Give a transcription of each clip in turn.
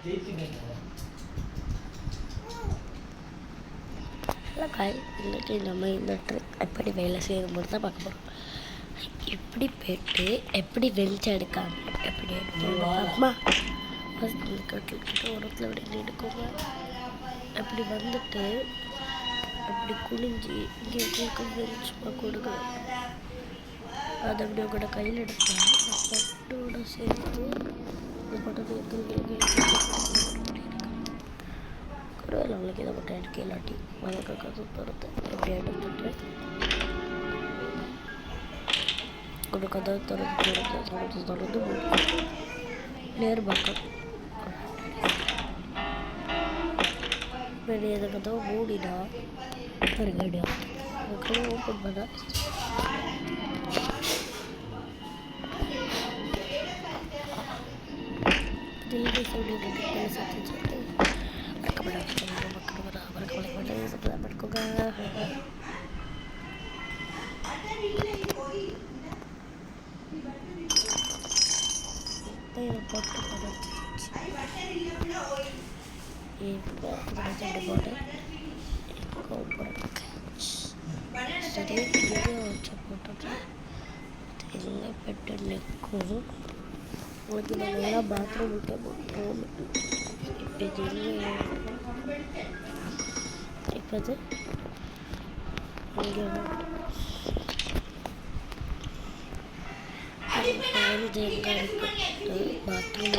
Hello காய், இன்றைக்கி நம்ம இந்த ட்ரிக் எப்படி வேலை செய்யணும்னு தான் பார்க்க போகிறோம். இப்படி போய்ட்டு எப்படி வெளிச்சம் எடுக்காம எப்படி எடுக்கணுமா, ஃபஸ்ட் இந்த கட்டில்கிட்ட உரத்தில் விட எடுக்கோங்க. அப்படி வந்துட்டு அப்படி குனிஞ்சி இங்கே வெளிச்சமாக கொடுங்க. அதை அப்படி உங்களோட கையில் எடுத்தால் பட்டோட சேர்த்து இந்த பட்டத்தை ஒருவேளை அவங்களுக்கு இதை மட்டும் எடுக்க இல்லாட்டி வதக்க சுத்தத்தை எப்படி எடுத்துட்டு ஒரு கதை திறந்து நேர் பக்கம் வெளியே எதை கதவை மூடினா ஒரு கடியா ஓப்பன் பண்ண சரி வீடியோ வச்சு போட்டு எங்கே பெட்டு நிற்கும். உங்களுக்கு நான் நல்லா பாத்ரூம் விட்டு போட்டோம். இப்போ இது இங்கே வந்து எங்கே இருக்கு பாத்ரூம்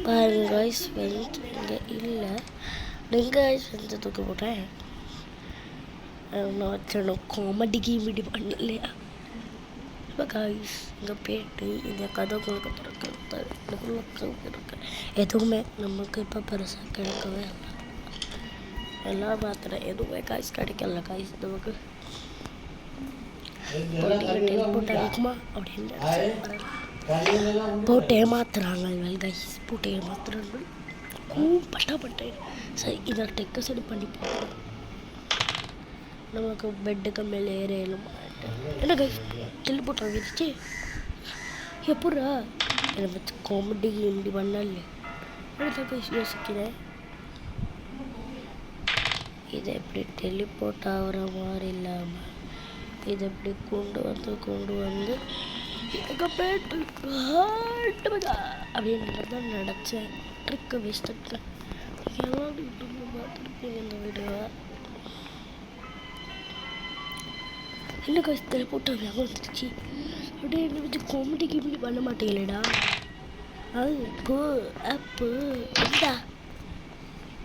பாருங்க காய்ஸ், வெளிச்சு இங்கே இல்லை. நீங்கள் செஞ்சு தூக்க போட்டேன். நான் வச்சணும் காமெடி கீமெடி பண்ணலையா. இப்போ காய்ஸ் இங்கே போய்ட்டு இந்த கதை கொடுக்க இருக்கு. எதுவுமே நமக்கு இப்போ பெருசாக கிடைக்கவே இல்லை. எல்லாம் மாத்திரம் எதுவுமே காய்ஸ் கிடைக்கல. காய்ஸ் நமக்கு போட்டு இருக்குமா அப்படின்னு போட்டு ஏமாத்துறாங்க. கைஸ் போட்டு ஏமாத்துறாங்க. கஷ்டப்பட்டேன். சரி இதை டெக்க சரி பண்ணி போட்டோம். நமக்கு பெட்டுக்கு மேலே ஏறும். என்ன கைஸ் கிள்ளி போட்டு வாங்கிடுச்சு. எப்படா என்னை வச்சு காமெடி இப்படி பண்ணல கைஸ் யோசிக்கிறேன். இதை எப்படி டெலிபோர்ட் ஆகிற மாதிரி இல்லாமல் இதை எப்படி கொண்டு வந்து அப்படின்றது தான் நினச்சேன். ட்ரிக்கை வேஸ்ட் எல்லாம் பார்த்துருப்பீங்க இந்த வீடியோவை. என்ன கஷ்டத்தில் போட்டு வந்துருச்சு. அப்படியே என்னை வச்சு காமெடி கிமெடி பண்ண மாட்டேங்களேடா. அது பூ அப்பு இந்தா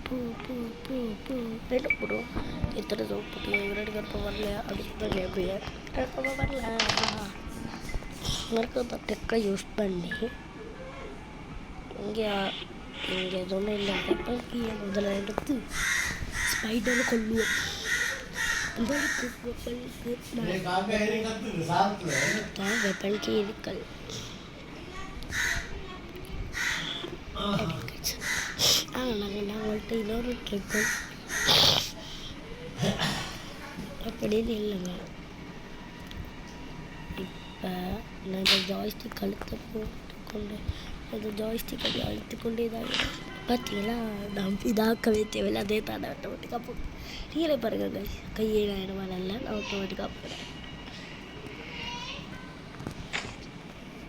பூ பூ பூ பூ ரெண்டு போடுவோம். எத்தனை சோப்பு போட்டு ரெண்டு கருப்பை வரலையா அப்படின்னு தான் கேட்பீங்க. கருப்பை வரல இருக்கிற டெக்கை யூஸ் பண்ணி இங்கே எதுவும் இல்லை. வெப்பன் கீழே முதல்ல எடுத்து ஸ்பைடரை கொல்லுவோம். வெப்பன் கீரிக்கல் நாங்கள்கிட்ட இன்னொரு ட்ரிக்கு அப்படின்னு இல்லைங்க. இப்போ நான் இந்த ஜாய்ஸ்டிக் கழுத்தை போட்டுக்கொண்டு அந்த ஜாய்ஸ்டிக் அப்படி அழுத்து கொண்டே தான் பார்த்தீங்களா. நான் இதாக்கவே தேவையில்லை. அதே தான் ஆட்டோமேட்டிக்காக போகும். நீங்களே பாருங்கள் கைஸ், கையே நான் மேலே இல்லை, நான் ஆட்டோமேட்டிக்காக போகிறேன்.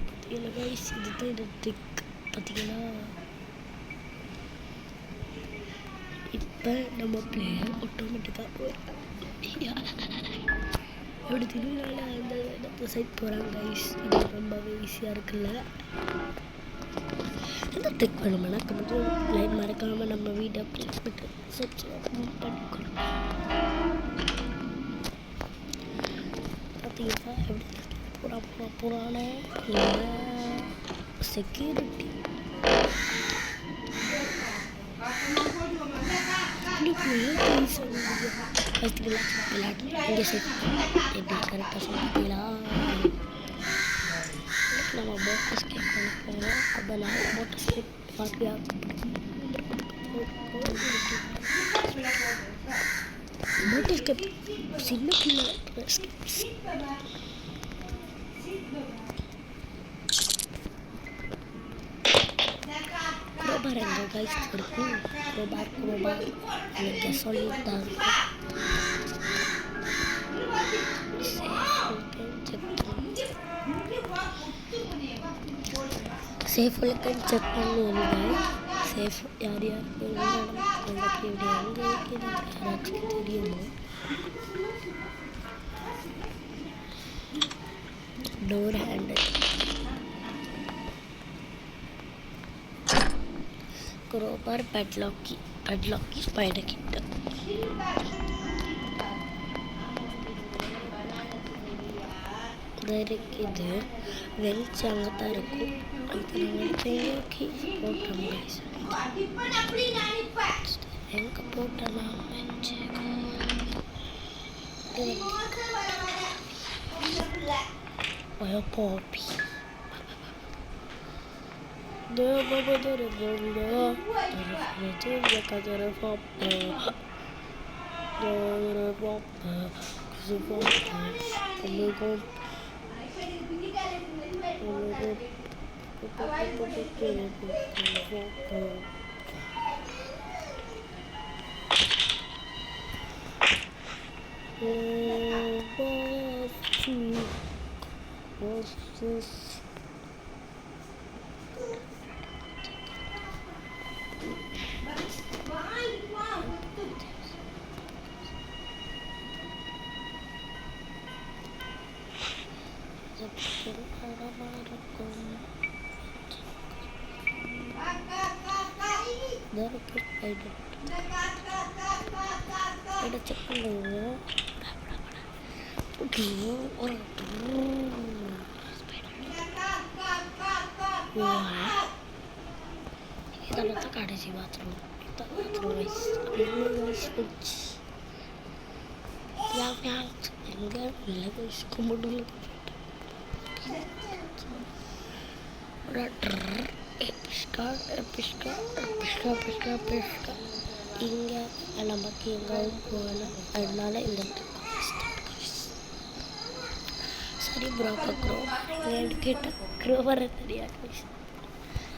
பார்த்தீங்களா கைஸ், இதுதான் இந்த ட்ரிக். பார்த்தீங்களா இப்போ நம்ம பிளேயர் ஆட்டோமேட்டிக்காக போகிறாங்க. எப்படி திருவிழாவில் அந்த இடத்த சைட் போகிறாங்க கைஸ். இது ரொம்பவே ஈஸியாக இருக்குல்ல. இந்த ட்ரிக் வேணுமானா கொஞ்சம் லைன் மறக்காமல் நம்ம வீடியோ கிளிக் பண்ணிட்டு சப்ஸ்கிரைப் பண்ணிக்கணும். பார்த்தீங்கன்னா எப்படி புறான செக்யூரிட்டி விளையாட்டு இங்கே செட் எப்படி கரெக்டாக சொல்லிட்டீங்களா. நம்ம போட்டஸ் ஸ்கேப் பண்ண போகிறோம். அதனால் போட்டஸ் ஸ்கேப் பார்த்தியா போட்டஸ் ஸ்கேப் சின்ன பிள்ளை crowbar enggak guys, crowbar ini solid dan safe kencang nih guys, safe yari door handle crowbar padlock key spider kit இது வெளிச்சங்கத்தான் இருக்கும். இது நாங்கள் தேங்கி போட்டோம் guys. எங்கே போட்டலாம் பாப்பி What's this? Ada cek dulu. Orang wah, kita letak ada sih bathroom. Kita guys, yang enggak boleh guys, kamu dulu. Pesca. Inga alamaki enggak bola. Adnala ingat. Sari berapa crowbar tadi guys.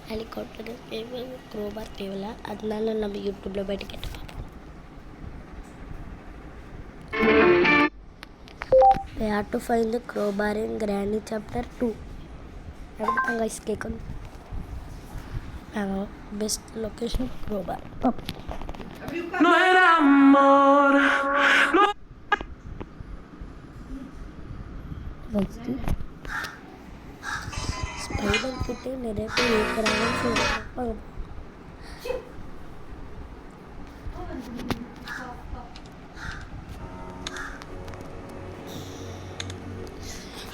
Helicopter crowbar தேவல அதனால நம்ம யூடியூப்ல போய் கேட்டு பார்ப்போம். Where to find the crowbar in Granny chapter 2. Everything guys கேட்கணும். Best location crowbar. No era amor. No. Spider கிட்ட நிறைய பேர் இருக்கிறாங்கன்னு சொல்றாங்க.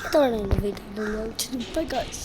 இதோட இந்த வீடியோ முடிஞ்சிருச்சு. Bye guys.